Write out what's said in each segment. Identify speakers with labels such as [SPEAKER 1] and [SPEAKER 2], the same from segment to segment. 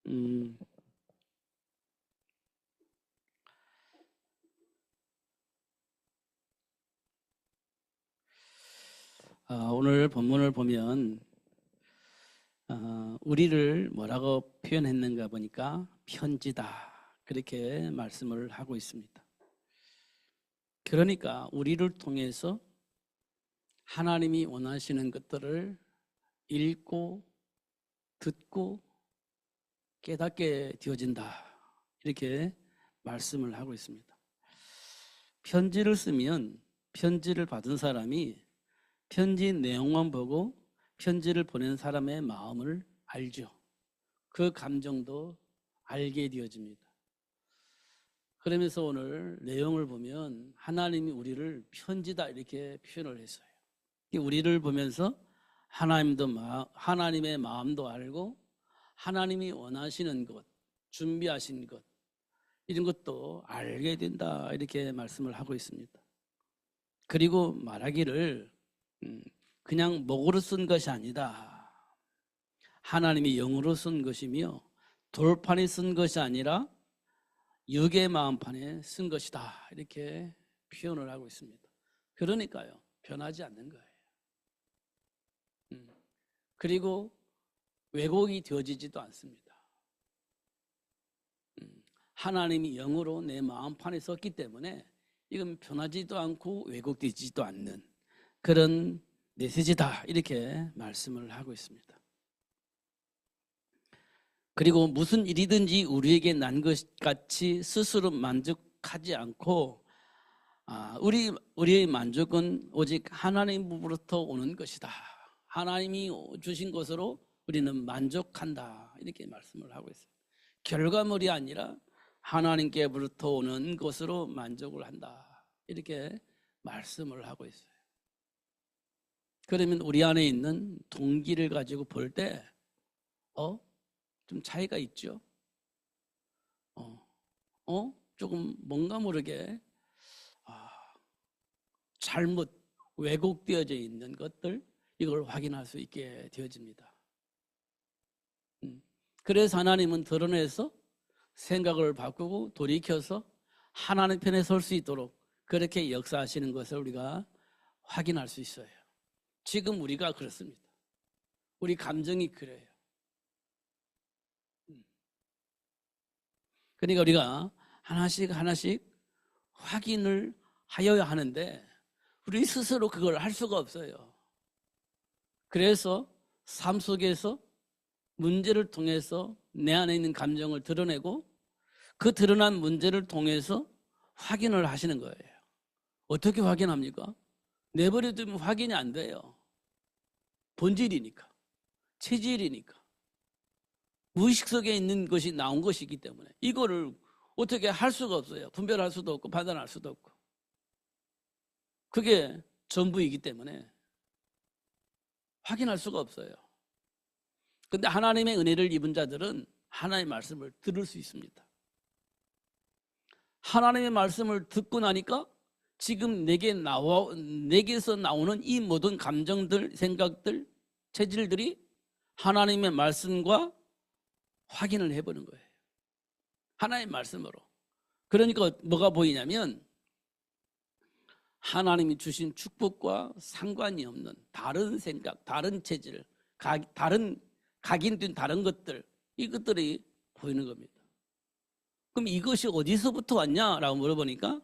[SPEAKER 1] 음, 오늘 본문을 보면 우리를 뭐라고 표현했는가 보니까 편지다 그렇게 말씀을 하고 있습니다. 그러니까 우리를 통해서 하나님이 원하시는 것들을 읽고 듣고 깨닫게 되어진다 이렇게 말씀을 하고 있습니다. 편지를 쓰면 편지를 받은 사람이 편지 내용만 보고 편지를 보낸 사람의 마음을 알죠. 그 감정도 알게 되어집니다. 그러면서 오늘 내용을 보면 하나님이 우리를 편지다 이렇게 표현을 했어요. 우리를 보면서 하나님의 마음도 알고 하나님이 원하시는 것, 준비하신 것 이런 것도 알게 된다 이렇게 말씀을 하고 있습니다. 그리고 말하기를 그냥 목으로 쓴 것이 아니다. 하나님이 영으로 쓴 것이며 돌판에 쓴 것이 아니라 육의 마음판에 쓴 것이다 이렇게 표현을 하고 있습니다. 그러니까요 변하지 않는 거예요. 그리고 왜곡이 되어지지도 않습니다. 하나님이 영으로 내 마음판에 썼기 때문에 이건 변하지도 않고 왜곡되지도 않는 그런 메시지다 이렇게 말씀을 하고 있습니다. 그리고 무슨 일이든지 우리에게 난 것 같이 스스로 만족하지 않고 우리의 만족은 오직 하나님으로부터 오는 것이다. 하나님이 주신 것으로 우리는 만족한다 이렇게 말씀을 하고 있어요. 결과물이 아니라 하나님께로부터 오는 것으로 만족을 한다 이렇게 말씀을 하고 있어요. 그러면 우리 안에 있는 동기를 가지고 볼 때 좀 차이가 있죠. 조금 뭔가 모르게 잘못 왜곡되어져 있는 것들 이걸 확인할 수 있게 되어집니다. 그래서 하나님은 드러내서 생각을 바꾸고 돌이켜서 하나님 편에 설 수 있도록 그렇게 역사하시는 것을 우리가 확인할 수 있어요. 지금 우리가 그렇습니다. 우리 감정이 그래요. 그러니까 우리가 하나씩 확인을 하여야 하는데 우리 스스로 그걸 할 수가 없어요. 그래서 삶 속에서 문제를 통해서 내 안에 있는 감정을 드러내고 그 드러난 문제를 통해서 확인을 하시는 거예요. 어떻게 확인합니까? 내버려두면 확인이 안 돼요. 본질이니까, 체질이니까. 무의식 속에 있는 것이 나온 것이기 때문에 이거를 어떻게 할 수가 없어요. 분별할 수도 없고 판단할 수도 없고. 그게 전부이기 때문에 확인할 수가 없어요. 그런데 하나님의 은혜를 입은 자들은 하나님의 말씀을 들을 수 있습니다. 하나님의 말씀을 듣고 나니까 지금 내게서 나오는 이 모든 감정들, 생각들, 체질들이 하나님의 말씀과 확인을 해보는 거예요. 하나님의 말씀으로. 그러니까 뭐가 보이냐면 하나님이 주신 축복과 상관이 없는 다른 생각, 다른 체질, 다른 각인된 다른 것들 이것들이 보이는 겁니다. 그럼 이것이 어디서부터 왔냐라고 물어보니까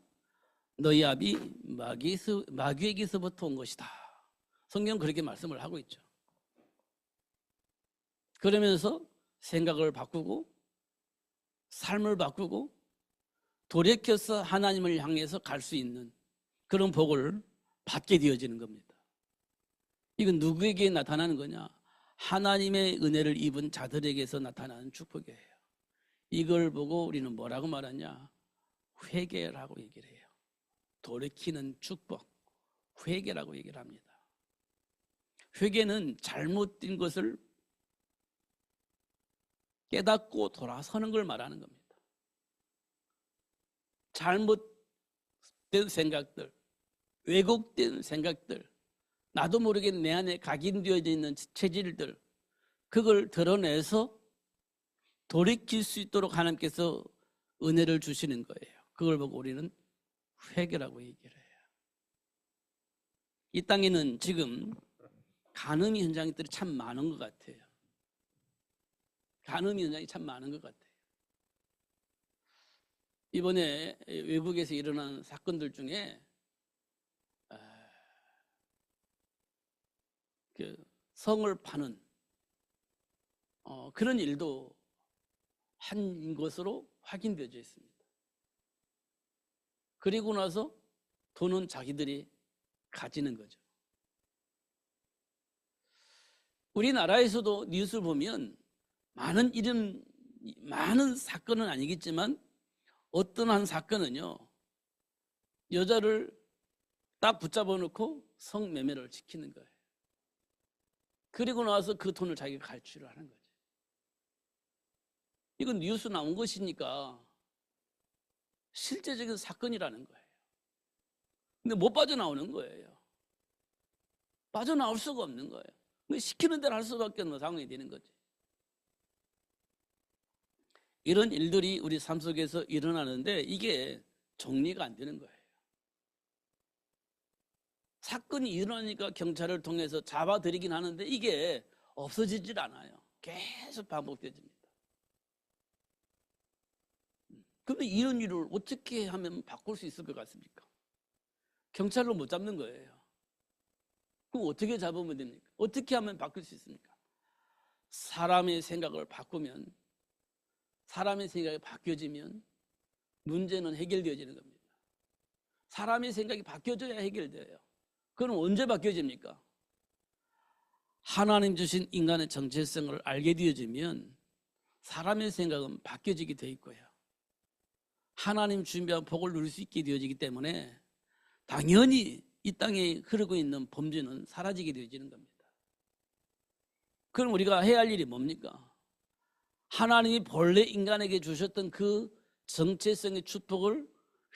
[SPEAKER 1] 너희 아비 마귀에게서부터 온 것이다. 성경은 그렇게 말씀을 하고 있죠. 그러면서 생각을 바꾸고 삶을 바꾸고 돌이켜서 하나님을 향해서 갈 수 있는 그런 복을 받게 되어지는 겁니다. 이건 누구에게 나타나는 거냐? 하나님의 은혜를 입은 자들에게서 나타나는 축복이에요. 이걸 보고 우리는 뭐라고 말하냐? 회개라고 얘기를 해요. 돌이키는 축복, 회개라고 얘기를 합니다. 회개는 잘못된 것을 깨닫고 돌아서는 걸 말하는 겁니다. 잘못된 생각들, 왜곡된 생각들, 나도 모르게 내 안에 각인되어져 있는 체질들 그걸 드러내서 돌이킬 수 있도록 하나님께서 은혜를 주시는 거예요. 그걸 보고 우리는 회개라고 얘기를 해요. 이 땅에는 지금 간음이 현장들이 참 많은 것 같아요. 간음이 현장이 참 많은 것 같아요. 이번에 외국에서 일어난 사건들 중에 성을 파는 그런 일도 한 것으로 확인되어져 있습니다. 그리고 나서 돈은 자기들이 가지는 거죠. 우리나라에서도 뉴스를 보면 많은 사건은 아니겠지만 어떤 한 사건은요, 여자를 딱 붙잡아 놓고 성매매를 시키는 거예요. 그리고 나서 그 돈을 자기가 갈취를 하는 거죠. 이건 뉴스 나온 것이니까 실제적인 사건이라는 거예요. 근데 못 빠져나오는 거예요. 빠져나올 수가 없는 거예요. 시키는 대로 할 수밖에 없는 상황이 되는 거지. 이런 일들이 우리 삶 속에서 일어나는데 이게 정리가 안 되는 거예요. 사건이 일어나니까 경찰을 통해서 잡아들이긴 하는데 이게 없어지질 않아요. 계속 반복되집니다. 그런데 이런 일을 어떻게 하면 바꿀 수 있을 것 같습니까? 경찰로 못 잡는 거예요. 그럼 어떻게 잡으면 됩니까? 어떻게 하면 바꿀 수 있습니까? 사람의 생각을 바꾸면, 사람의 생각이 바뀌어지면 문제는 해결되어지는 겁니다. 사람의 생각이 바뀌어져야 해결돼요. 그럼 언제 바뀌어집니까? 하나님 주신 인간의 정체성을 알게 되어지면 사람의 생각은 바뀌어지게 돼 있고요. 하나님 준비한 복을 누릴 수 있게 되어지기 때문에 당연히 이 땅에 흐르고 있는 범죄는 사라지게 되어지는 겁니다. 그럼 우리가 해야 할 일이 뭡니까? 하나님이 본래 인간에게 주셨던 그 정체성의 축복을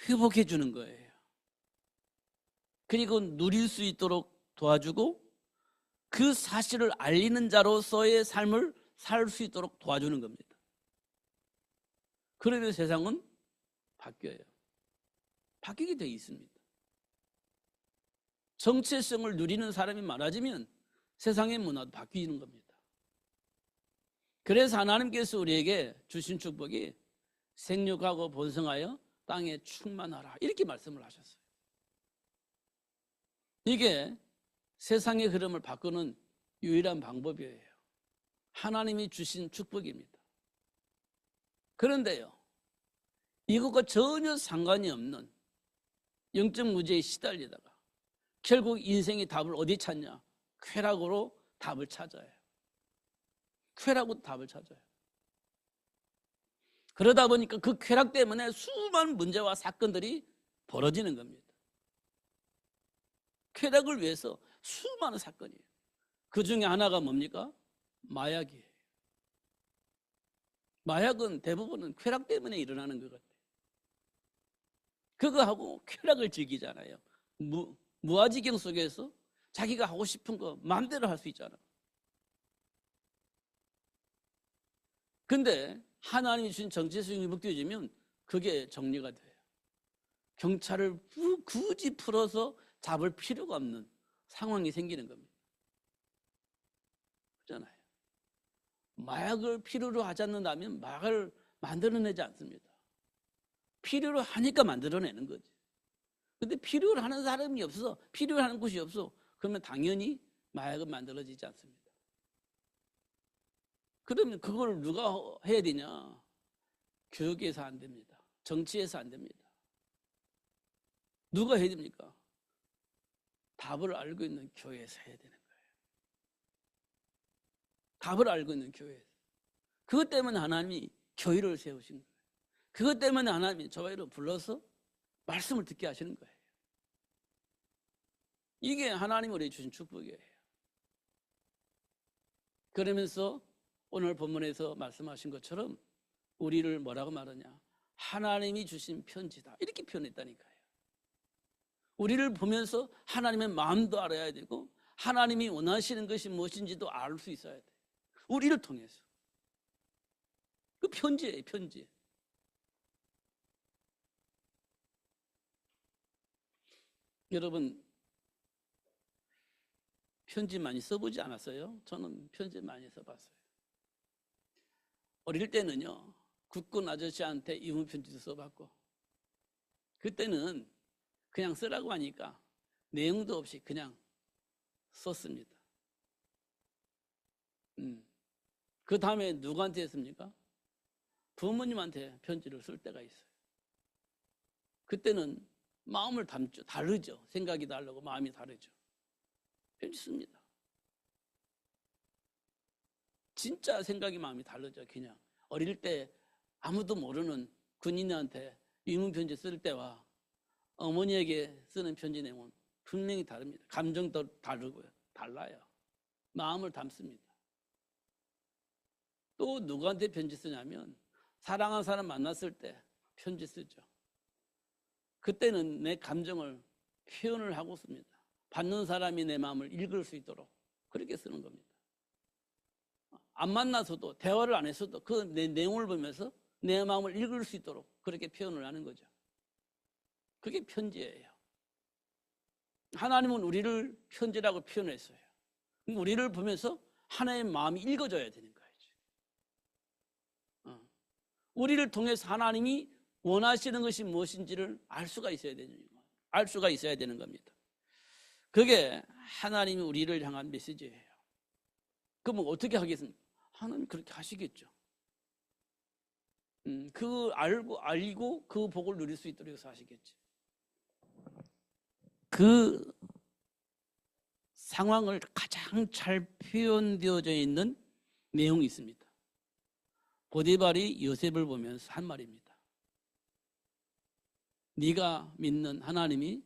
[SPEAKER 1] 회복해 주는 거예요. 그리고 누릴 수 있도록 도와주고 그 사실을 알리는 자로서의 삶을 살 수 있도록 도와주는 겁니다. 그러면 세상은 바뀌어요. 바뀌게 되어 있습니다. 정체성을 누리는 사람이 많아지면 세상의 문화도 바뀌는 겁니다. 그래서 하나님께서 우리에게 주신 축복이 생육하고 번성하여 땅에 충만하라 이렇게 말씀을 하셨어요. 이게 세상의 흐름을 바꾸는 유일한 방법이에요. 하나님이 주신 축복입니다. 그런데요, 이것과 전혀 상관이 없는 영적 무지에 시달리다가 결국 인생의 답을 어디 찾냐? 쾌락으로 답을 찾아요. 쾌락으로 답을 찾아요. 그러다 보니까 그 쾌락 때문에 수많은 문제와 사건들이 벌어지는 겁니다. 쾌락을 위해서 수많은 사건이에요. 그 중에 하나가 뭡니까? 마약이에요. 마약은 대부분은 쾌락 때문에 일어나는 것 같아요. 그거하고 쾌락을 즐기잖아요. 무아지경 속에서 자기가 하고 싶은 거 마음대로 할 수 있잖아. 근데 하나님이 주신 정체성이 회복되어지면 그게 정리가 돼요. 경찰을 굳이 풀어서 잡을 필요가 없는 상황이 생기는 겁니다. 그렇잖아요. 마약을 필요로 하지 않는다면 마약을 만들어내지 않습니다. 필요로 하니까 만들어내는 거지. 근데 필요로 하는 사람이 없어, 필요로 하는 곳이 없어, 그러면 당연히 마약은 만들어지지 않습니다. 그러면 그걸 누가 해야 되냐? 교육에서 안 됩니다. 정치에서 안 됩니다. 누가 해야 됩니까? 답을 알고 있는 교회에서 해야 되는 거예요. 답을 알고 있는 교회에서. 그것 때문에 하나님이 교회를 세우신 거예요. 그것 때문에 하나님이 저희를 불러서 말씀을 듣게 하시는 거예요. 이게 하나님이 우리에게 주신 축복이에요. 그러면서 오늘 본문에서 말씀하신 것처럼 우리를 뭐라고 말하냐? 하나님이 주신 편지다. 이렇게 표현했다니까요. 우리를 보면서 하나님의 마음도 알아야 되고 하나님이 원하시는 것이 무엇인지도 알 수 있어야 돼요. 우리를 통해서. 그 편지예요, 편지. 여러분, 편지 많이 써보지 않았어요? 저는 편지 많이 써봤어요. 어릴 때는요, 국군 아저씨한테 이혼 편지도 써봤고, 그때는 그냥 쓰라고 하니까 내용도 없이 그냥 썼습니다. 그 다음에 누구한테 했습니까? 부모님한테 편지를 쓸 때가 있어요. 그때는 마음을 담죠. 다르죠. 생각이 다르고 마음이 다르죠. 편지 씁니다. 진짜 생각이 마음이 다르죠. 그냥 어릴 때 아무도 모르는 군인한테 이문 편지 쓸 때와 어머니에게 쓰는 편지 내용은 분명히 다릅니다. 감정도 다르고요. 달라요. 마음을 담습니다. 또 누구한테 편지 쓰냐면 사랑하는 사람 만났을 때 편지 쓰죠. 그때는 내 감정을 표현을 하고 씁니다. 받는 사람이 내 마음을 읽을 수 있도록 그렇게 쓰는 겁니다. 안 만나서도 대화를 안 했어도 그 내 내용을 보면서 내 마음을 읽을 수 있도록 그렇게 표현을 하는 거죠. 그게 편지예요. 하나님은 우리를 편지라고 표현했어요. 우리를 보면서 하나님의 마음이 읽어져야 되는 거예요. 우리를 통해서 하나님이 원하시는 것이 무엇인지를 알 수가 있어야 되는 거예요. 알 수가 있어야 되는 겁니다. 그게 하나님이 우리를 향한 메시지예요. 그럼 어떻게 하겠습니까? 하나님 그렇게 하시겠죠. 그 알고 그 복을 누릴 수 있도록 해서 하시겠지. 그 상황을 가장 잘 표현되어져 있는 내용이 있습니다. 보디발이 요셉을 보면서 한 말입니다. 네가 믿는 하나님이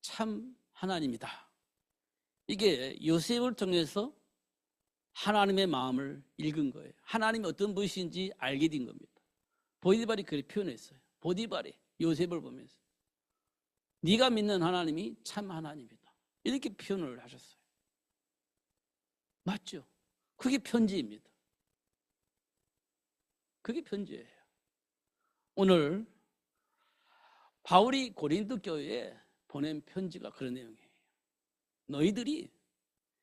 [SPEAKER 1] 참 하나님이다. 이게 요셉을 통해서 하나님의 마음을 읽은 거예요. 하나님이 어떤 분이신지 알게 된 겁니다. 보디발이 그렇게 표현했어요. 보디발이 요셉을 보면서 네가 믿는 하나님이 참 하나님이다. 이렇게 표현을 하셨어요. 맞죠? 그게 편지입니다. 그게 편지예요. 오늘 바울이 고린도 교회에 보낸 편지가 그런 내용이에요. 너희들이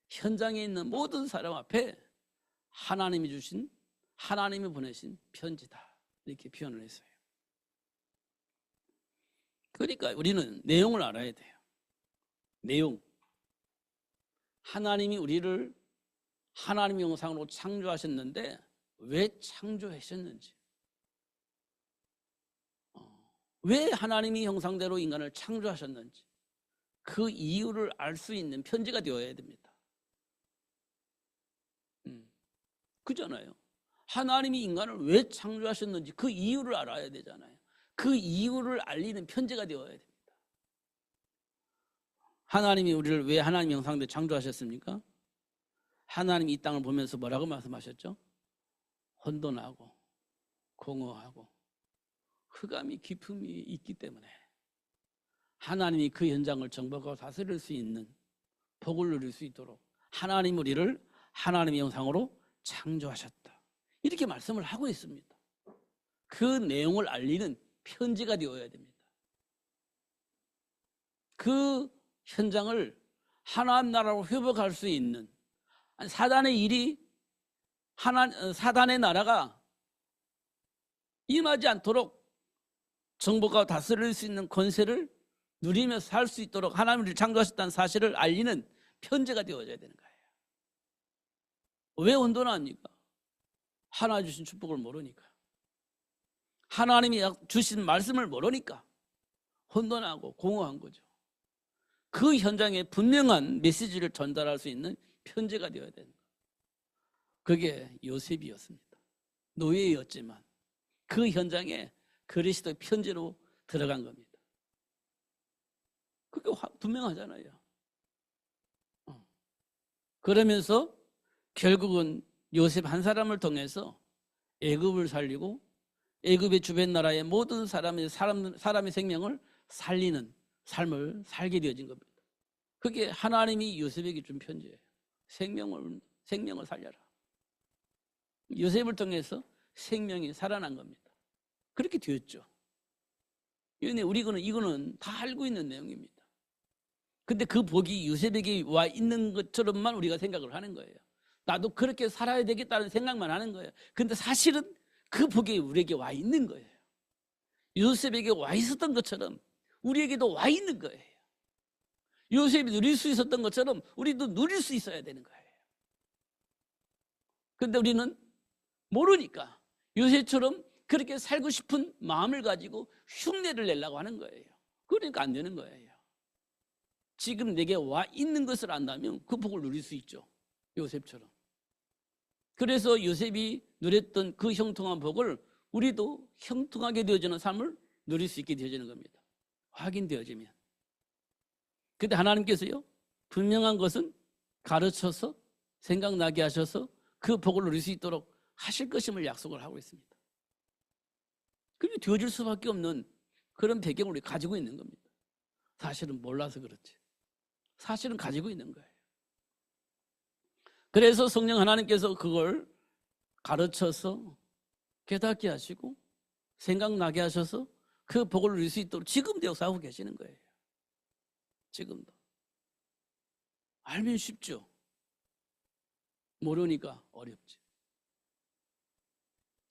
[SPEAKER 1] 현장에 있는 모든 사람 앞에 하나님이 주신, 하나님이 보내신 편지다. 이렇게 표현을 했어요. 그러니까 우리는 내용을 알아야 돼요. 내용. 하나님이 우리를 하나님의 형상으로 창조하셨는데 왜 창조하셨는지, 왜 하나님의 형상대로 인간을 창조하셨는지 그 이유를 알 수 있는 편지가 되어야 됩니다. 그잖아요. 하나님이 인간을 왜 창조하셨는지 그 이유를 알아야 되잖아요. 그 이유를 알리는 편지가 되어야 됩니다. 하나님이 우리를 왜 하나님의 형상대로 창조하셨습니까? 하나님이 이 땅을 보면서 뭐라고 말씀하셨죠? 혼돈하고 공허하고 흑암이 깊음이 있기 때문에 하나님이 그 현장을 정복하고 다스릴 수 있는 복을 누릴 수 있도록 하나님 우리를 하나님의 형상으로 창조하셨다. 이렇게 말씀을 하고 있습니다. 그 내용을 알리는 편지가 되어야 됩니다. 그 현장을 하나님 나라로 회복할 수 있는 사단의 일이 사단의 나라가 임하지 않도록 정복하고 다스릴 수 있는 권세를 누리면서 살 수 있도록 하나님을 창조하셨다는 사실을 알리는 편지가 되어져야 되는 거예요. 왜 혼돈합니까? 하나님 주신 축복을 모르니까. 하나님이 주신 말씀을 모르니까 혼돈하고 공허한 거죠. 그 현장에 분명한 메시지를 전달할 수 있는 편지가 되어야 되는 거예요. 그게 요셉이었습니다. 노예였지만 그 현장에 그리스도의 편지로 들어간 겁니다. 그게 분명하잖아요. 그러면서 결국은 요셉 한 사람을 통해서 애굽을 살리고 애굽의 주변 나라의 모든 사람의 생명을 살리는 삶을 살게 되어진 겁니다. 그게 하나님이 요셉에게 준 편지예요. 생명을 살려라. 요셉을 통해서 생명이 살아난 겁니다. 그렇게 되었죠. 이거는 다 알고 있는 내용입니다. 근데 그 복이 요셉에게 와 있는 것처럼만 우리가 생각을 하는 거예요. 나도 그렇게 살아야 되겠다는 생각만 하는 거예요. 근데 사실은 그 복이 우리에게 와 있는 거예요. 요셉에게 와 있었던 것처럼 우리에게도 와 있는 거예요. 요셉이 누릴 수 있었던 것처럼 우리도 누릴 수 있어야 되는 거예요. 근데 우리는 모르니까 요셉처럼 그렇게 살고 싶은 마음을 가지고 흉내를 내려고 하는 거예요. 그러니까 안 되는 거예요. 지금 내게 와 있는 것을 안다면 그 복을 누릴 수 있죠. 요셉처럼. 그래서 요셉이 누렸던 그 형통한 복을 우리도 형통하게 되어지는 삶을 누릴 수 있게 되어지는 겁니다. 확인되어지면. 근데 하나님께서요, 분명한 것은 가르쳐서 생각나게 하셔서 그 복을 누릴 수 있도록 하실 것임을 약속을 하고 있습니다. 그게 되어질 수밖에 없는 그런 배경을 우리 가지고 있는 겁니다. 사실은 몰라서 그렇지. 사실은 가지고 있는 거예요. 그래서 성령 하나님께서 그걸 가르쳐서 깨닫게 하시고 생각나게 하셔서 그 복을 누릴 수 있도록 지금도 역사하고 계시는 거예요. 지금도. 알면 쉽죠. 모르니까 어렵지.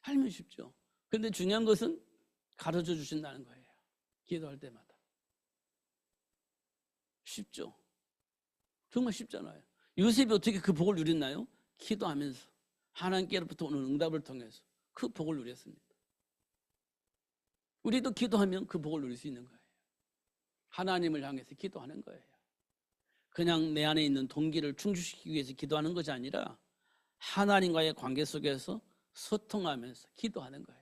[SPEAKER 1] 알면 쉽죠. 근데 중요한 것은 가르쳐 주신다는 거예요. 기도할 때마다. 쉽죠. 정말 쉽잖아요. 요셉이 어떻게 그 복을 누렸나요? 기도하면서 하나님께로부터 오는 응답을 통해서 그 복을 누렸습니다. 우리도 기도하면 그 복을 누릴 수 있는 거예요. 하나님을 향해서 기도하는 거예요. 그냥 내 안에 있는 동기를 충족시키기 위해서 기도하는 것이 아니라 하나님과의 관계 속에서 소통하면서 기도하는 거예요.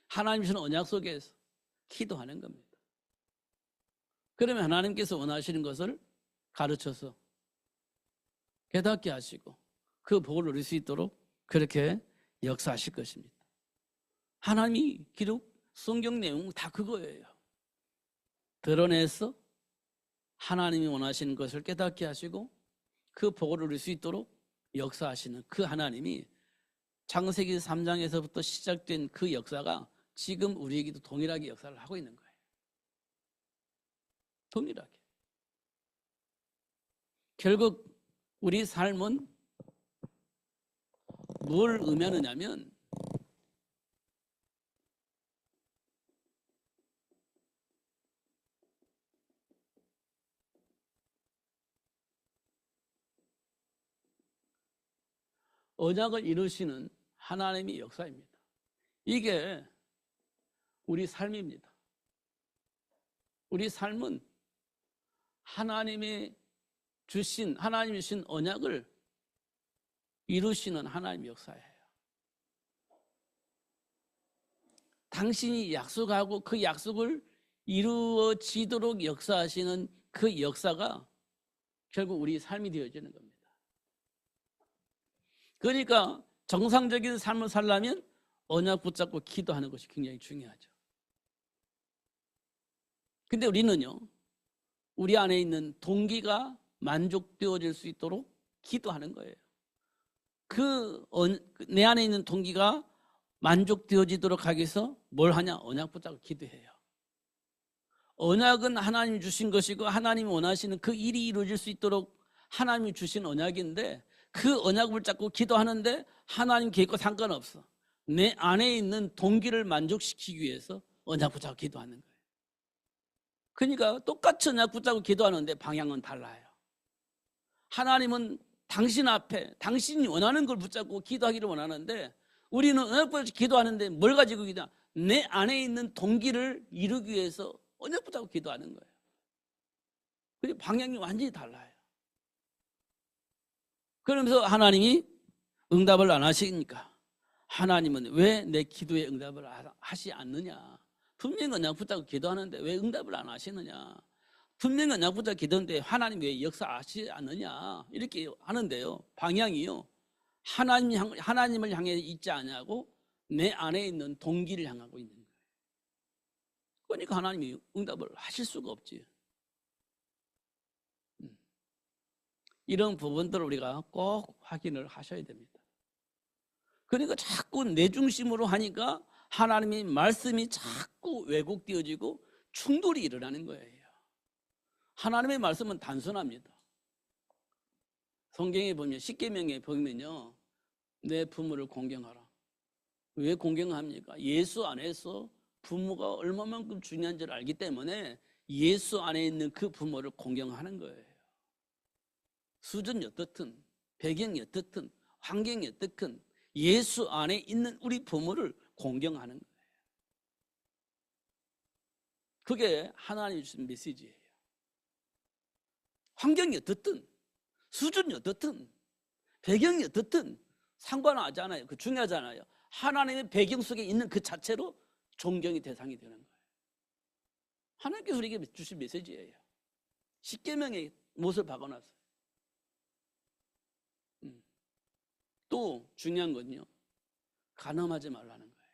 [SPEAKER 1] 하나님 주시는 언약 속에서 기도하는 겁니다. 그러면 하나님께서 원하시는 것을 가르쳐서 깨닫게 하시고 그 복을 누릴 수 있도록 그렇게 역사하실 것입니다. 하나님이 기록 성경 내용 다 그거예요. 드러내서 하나님이 원하시는 것을 깨닫게 하시고 그 복을 누릴 수 있도록 역사하시는 그 하나님이 창세기 3장에서부터 시작된 그 역사가 지금 우리에게도 동일하게 역사를 하고 있는 거예요. 동일하게. 결국 우리 삶은 뭘 의미하느냐면 언약을 이루시는 하나님의 역사입니다. 이게 우리 삶입니다. 우리 삶은 하나님이 주신 언약을 이루시는 하나님의 역사예요. 당신이 약속하고 그 약속을 이루어지도록 역사하시는 그 역사가 결국 우리 삶이 되어지는 겁니다. 그러니까 정상적인 삶을 살려면 언약 붙잡고 기도하는 것이 굉장히 중요하죠. 근데 우리는요, 우리 안에 있는 동기가 만족되어질 수 있도록 기도하는 거예요. 내 안에 있는 동기가 만족되어지도록 하기 위해서 뭘 하냐? 언약 붙잡고 기도해요. 언약은 하나님이 주신 것이고 하나님이 원하시는 그 일이 이루어질 수 있도록 하나님이 주신 언약인데 그 언약을 붙잡고 기도하는데 하나님 계획과 상관없어. 내 안에 있는 동기를 만족시키기 위해서 언약 붙잡고 기도하는 거예요. 그러니까 똑같이 언약 붙잡고 기도하는데 방향은 달라요. 하나님은 당신 앞에 당신이 원하는 걸 붙잡고 기도하기를 원하는데 우리는 언약 붙잡고 기도하는데 뭘 가지고 기도하냐? 내 안에 있는 동기를 이루기 위해서 언약 붙잡고 기도하는 거예요. 그래서 방향이 완전히 달라요. 그러면서 하나님이 응답을 안 하시니까 하나님은 왜 내 기도에 응답을 하시 않느냐? 분명히 언약 붙잡고 기도하는데 왜 응답을 안 하시느냐? 분명히 언약 붙잡고 기도하는데 하나님 왜 역사하시지 않느냐? 이렇게 하는데요. 방향이요. 하나님을 향해 있지 않냐고 내 안에 있는 동기를 향하고 있는 거예요. 그러니까 하나님이 응답을 하실 수가 없지. 이런 부분들을 우리가 꼭 확인을 하셔야 됩니다. 그러니까 자꾸 내 중심으로 하니까 하나님의 말씀이 자꾸 왜곡되어지고 충돌이 일어나는 거예요. 하나님의 말씀은 단순합니다. 성경에 보면 십계명에 보면요, 내 부모를 공경하라. 왜 공경합니까? 예수 안에서 부모가 얼마만큼 중요한지를 알기 때문에 예수 안에 있는 그 부모를 공경하는 거예요. 수준이 어떻든 배경이 어떻든 환경이 어떻든 예수 안에 있는 우리 부모를 공경하는 거예요. 그게 하나님이 주신 메시지예요. 환경이 어떻든 수준이 어떻든 배경이 어떻든 상관하지 않아요. 그 중요하잖아요. 하나님의 배경 속에 있는 그 자체로 존경의 대상이 되는 거예요. 하나님께서 우리에게 주신 메시지예요. 십계명의 못을 박아놨어요. 또 중요한 건요, 간음하지 말라는 거예요.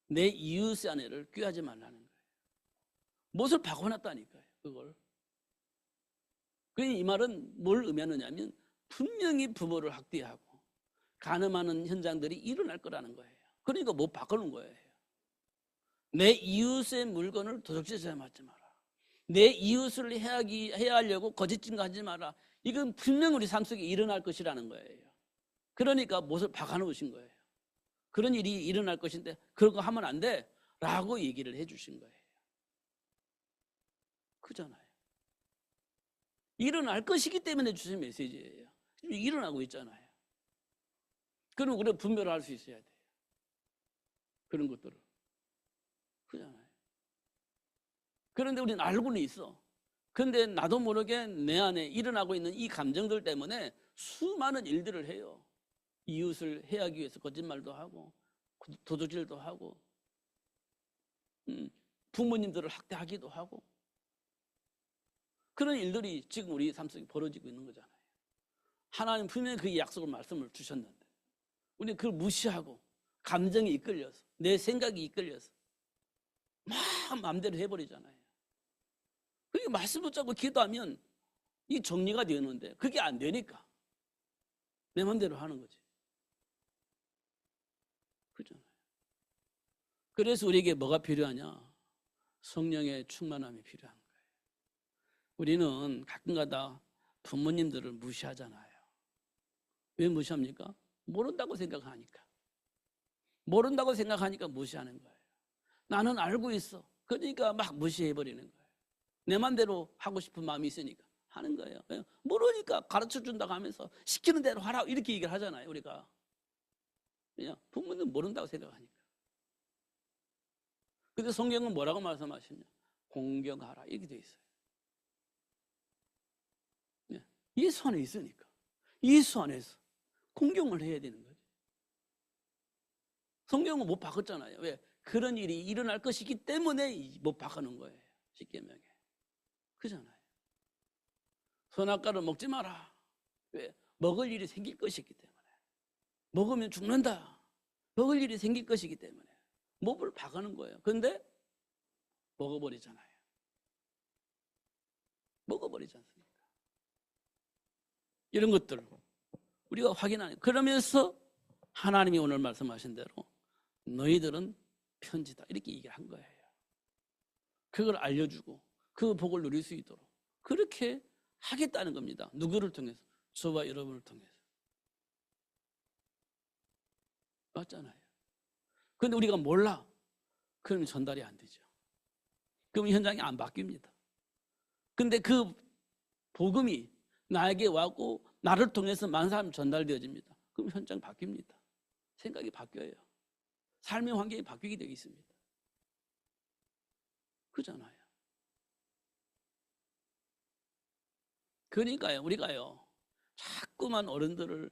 [SPEAKER 1] 내 이웃의 아내를 꾀하지 말라는 거예요. 못을 박아놨다니까요, 그걸. 이 말은 뭘 의미하느냐면 분명히 부모를 학대하고 간음하는 현장들이 일어날 거라는 거예요. 그러니까 못 바꾸는 거예요. 내 이웃의 물건을 도적질에 맞지 마라. 내 이웃을 해야 하려고 거짓 증거하지 마라. 이건 분명 우리 삶 속에 일어날 것이라는 거예요. 그러니까 못을 박아놓으신 거예요. 그런 일이 일어날 것인데 그런 거 하면 안 돼 라고 얘기를 해주신 거예요. 그잖아요. 일어날 것이기 때문에 주신 메시지예요. 지금 일어나고 있잖아요. 그럼 우리가 분별을 할 수 있어야 돼요. 그런 것들을. 그잖아요. 그런데 우리는 알고는 있어. 그런데 나도 모르게 내 안에 일어나고 있는 이 감정들 때문에 수많은 일들을 해요. 이웃을 해하기 위해서 거짓말도 하고 도둑질도 하고 부모님들을 학대하기도 하고 그런 일들이 지금 우리 삶 속에 벌어지고 있는 거잖아요. 하나님 분명히 그 약속을 말씀을 주셨는데 우리는 그걸 무시하고 감정이 이끌려서 내 생각이 이끌려서 막 마음대로 해버리잖아요. 그게 말씀 붙잡고 기도하면 이 정리가 되었는데 그게 안 되니까 내 마음대로 하는 거지. 그렇잖아요. 그래서 우리에게 뭐가 필요하냐? 성령의 충만함이 필요한 거예요. 우리는 가끔가다 부모님들을 무시하잖아요. 왜 무시합니까? 모른다고 생각하니까. 모른다고 생각하니까 무시하는 거예요. 나는 알고 있어. 그러니까 막 무시해버리는 거예요. 내 맘대로 하고 싶은 마음이 있으니까 하는 거예요. 모르니까 가르쳐준다고 하면서 시키는 대로 하라 이렇게 얘기를 하잖아요. 우리가. 그냥 부모는 모른다고 생각하니까. 근데 성경은 뭐라고 말씀하시냐? 공경하라 이렇게 돼 있어요. 예수 안에 있으니까. 예수 안에서 공경을 해야 되는 거지. 성경은 못 바꿨잖아요. 왜? 그런 일이 일어날 것이기 때문에 못 바꾸는 거예요. 십계명에. 그잖아요. 선악과를 먹지 마라. 왜? 먹을 일이 생길 것이기 때문에. 먹으면 죽는다. 먹을 일이 생길 것이기 때문에. 몹을 박아는 거예요. 그런데 먹어버리잖아요. 먹어버리지 않습니까? 이런 것들 우리가 확인하는. 그러면서 하나님이 오늘 말씀하신 대로 너희들은 편지다 이렇게 얘기를 한 거예요. 그걸 알려주고 그 복을 누릴 수 있도록 그렇게 하겠다는 겁니다. 누구를 통해서? 저와 여러분을 통해서. 맞잖아요. 그런데 우리가 몰라. 그러면 전달이 안 되죠. 그럼 현장이 안 바뀝니다. 근데 그 복음이 나에게 왔고 나를 통해서 많은 사람이 전달되어집니다. 그럼 현장 바뀝니다. 생각이 바뀌어요. 삶의 환경이 바뀌게 되어 있습니다. 그잖아요. 그러니까요, 우리가요, 자꾸만 어른들을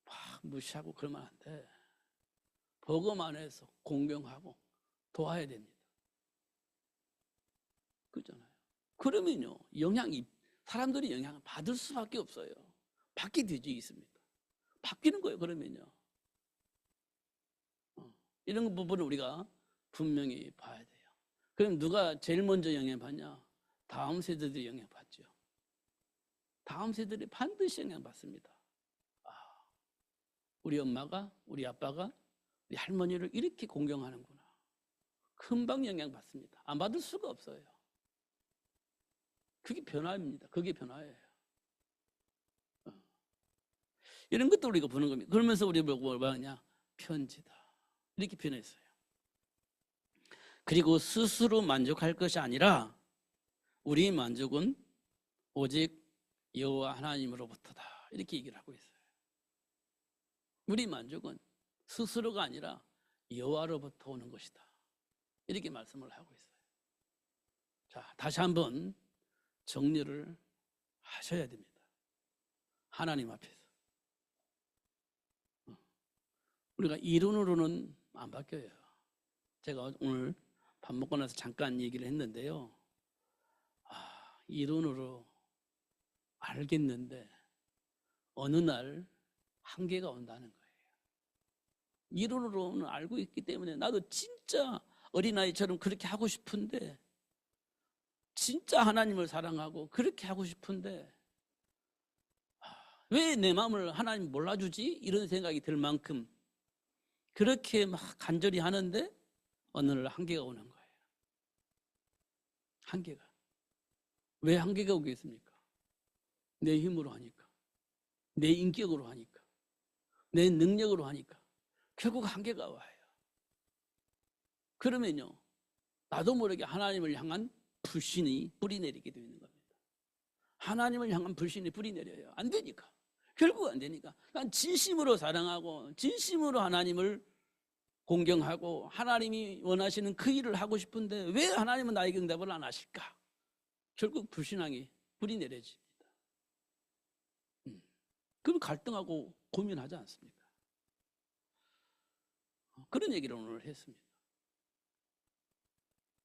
[SPEAKER 1] 막 무시하고 그러면 안 돼. 복음 안에서 공경하고 도와야 됩니다. 그렇잖아요. 그러면요, 사람들이 영향을 받을 수밖에 없어요. 받게 되지 있습니다. 바뀌는 거예요, 그러면요. 이런 부분을 우리가 분명히 봐야 돼요. 그럼 누가 제일 먼저 영향받냐? 다음 세대들이 영향받죠. 다음 세대들이 반드시 영향받습니다. 우리 엄마가, 우리 아빠가, 우리 할머니를 이렇게 공경하는구나. 금방 영향받습니다. 안 받을 수가 없어요. 그게 변화입니다. 그게 변화예요. 이런 것도 우리가 보는 겁니다. 그러면서 우리 뭘 하냐? 편지다. 이렇게 표현했어요. 그리고 스스로 만족할 것이 아니라 우리 만족은 오직 여호와 하나님으로부터다. 이렇게 얘기를 하고 있어요. 우리 만족은 스스로가 아니라 여호와로부터 오는 것이다. 이렇게 말씀을 하고 있어요. 자, 다시 한번 정리를 하셔야 됩니다. 하나님 앞에서. 우리가 이론으로는 안 바뀌어요. 제가 오늘 밥 먹고 나서 잠깐 얘기를 했는데요. 이론으로 알겠는데 어느 날 한계가 온다는 거예요. 이론으로는 알고 있기 때문에 나도 진짜 어린아이처럼 그렇게 하고 싶은데, 진짜 하나님을 사랑하고 그렇게 하고 싶은데 왜 내 마음을 하나님 몰라주지? 이런 생각이 들 만큼 그렇게 막 간절히 하는데 어느 날 한계가 오는 거예요. 한계가. 왜 한계가 오겠습니까? 내 힘으로 하니까, 내 인격으로 하니까, 내 능력으로 하니까 결국 한계가 와요. 그러면요, 나도 모르게 하나님을 향한 불신이 뿌리 내리게 되는 겁니다. 하나님을 향한 불신이 뿌리 내려요. 안 되니까. 결국 안 되니까. 난 진심으로 사랑하고 진심으로 하나님을 공경하고 하나님이 원하시는 그 일을 하고 싶은데 왜 하나님은 나에게 응답을 안 하실까? 결국 불신앙이 뿌리 내려집니다. 그럼 갈등하고 고민하지 않습니까? 그런 얘기를 오늘 했습니다.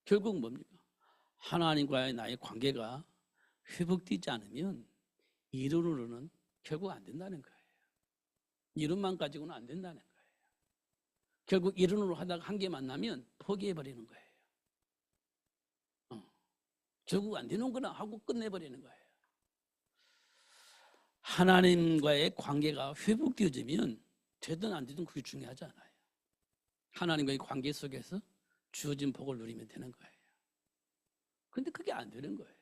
[SPEAKER 1] 결국 뭡니까? 하나님과의 나의 관계가 회복되지 않으면 이론으로는 결국 안 된다는 거예요. 이론만 가지고는 안 된다는 거예요. 결국 이론으로 하다가 한계 만나면 포기해버리는 거예요. 결국 안 되는구나 하고 끝내버리는 거예요. 하나님과의 관계가 회복되어지면 되든 안 되든 그게 중요하지 않아요. 하나님과의 관계 속에서 주어진 복을 누리면 되는 거예요. 근데 그게 안 되는 거예요.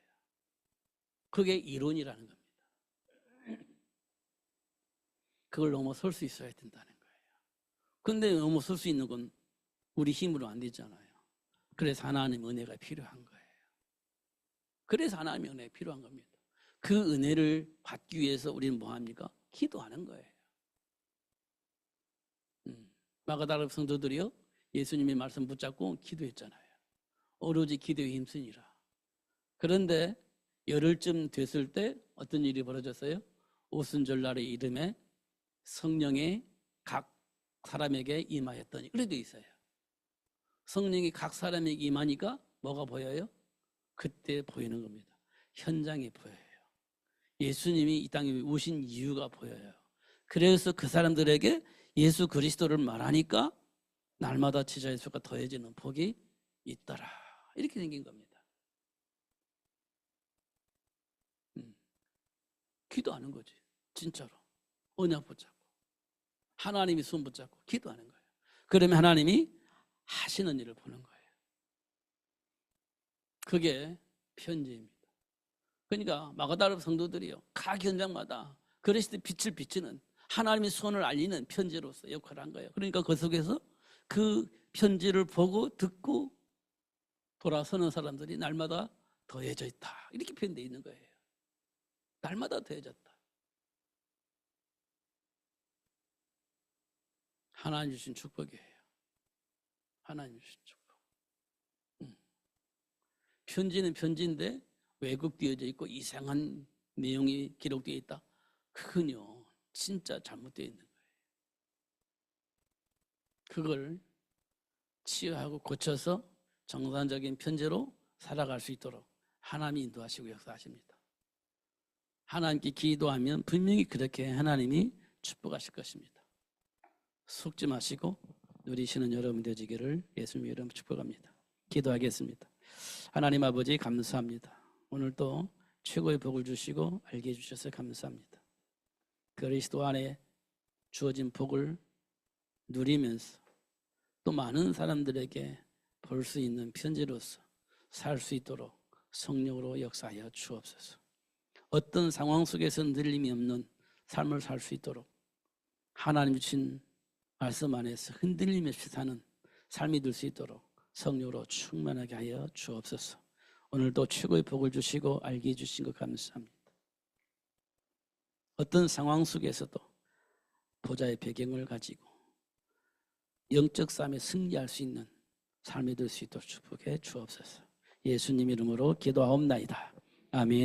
[SPEAKER 1] 그게 이론이라는 겁니다. 그걸 넘어설 수 있어야 된다는 거예요. 근데 넘어설 수 있는 건 우리 힘으로 안 되잖아요. 그래서 하나님 은혜가 필요한 거예요. 그래서 하나님의 은혜가 필요한 겁니다. 그 은혜를 받기 위해서 우리는 뭐 합니까? 기도하는 거예요. 마가다라 성도들이요, 예수님의 말씀 붙잡고 기도했잖아요. 오로지 기도에 힘쓰니라. 그런데 열흘쯤 됐을 때 어떤 일이 벌어졌어요? 오순절날의 이름에 성령이 각 사람에게 임하였더니, 그래 돼 있어요. 성령이 각 사람에게 임하니까 뭐가 보여요? 그때 보이는 겁니다. 현장이 보여요. 예수님이 이 땅에 오신 이유가 보여요. 그래서 그 사람들에게 예수 그리스도를 말하니까 날마다 지자 예수가 더해지는 복이 있더라. 이렇게 생긴 겁니다. 기도하는 거지. 진짜로. 언약 붙잡고. 하나님이 손 붙잡고 기도하는 거예요. 그러면 하나님이 하시는 일을 보는 거예요. 그게 편지입니다. 그러니까 마가다라 성도들이요, 각 현장마다 그리스도의 빛을 비추는, 하나님의 손을 알리는 편지로서 역할을 한 거예요. 그러니까 그 속에서 그 편지를 보고 듣고 돌아서는 사람들이 날마다 더해져 있다. 이렇게 표현되어 있는 거예요. 날마다 더해졌다. 하나님 주신 축복이에요. 하나님 주신 축복. 편지는 편지인데 왜곡되어져 있고 이상한 내용이 기록되어 있다. 그건요, 진짜 잘못되어 있는 거예요. 그걸 치유하고 고쳐서 정상적인 편지로 살아갈 수 있도록 하나님이 인도하시고 역사하십니다. 하나님께 기도하면 분명히 그렇게 하나님이 축복하실 것입니다. 속지 마시고 누리시는 여러분 되시기를 예수님의 이름으로 축복합니다. 기도하겠습니다. 하나님 아버지, 감사합니다. 오늘 또 최고의 복을 주시고 알게 해주셔서 감사합니다. 그리스도 안에 주어진 복을 누리면서 또 많은 사람들에게 볼 수 있는 편지로서 살 수 있도록 성령으로 역사하여 주옵소서. 어떤 상황 속에서 흔들림이 없는 삶을 살 수 있도록 하나님 주신 말씀 안에서 흔들림 없이 사는 삶이 될 수 있도록 성령으로 충만하게 하여 주옵소서. 오늘도 최고의 복을 주시고 알게 해주신 것 감사합니다. 어떤 상황 속에서도 보좌의 배경을 가지고 영적 싸움에 승리할 수 있는 삶이 될 수 있도록 축복해 주옵소서. 예수님 이름으로 기도하옵나이다. 아멘.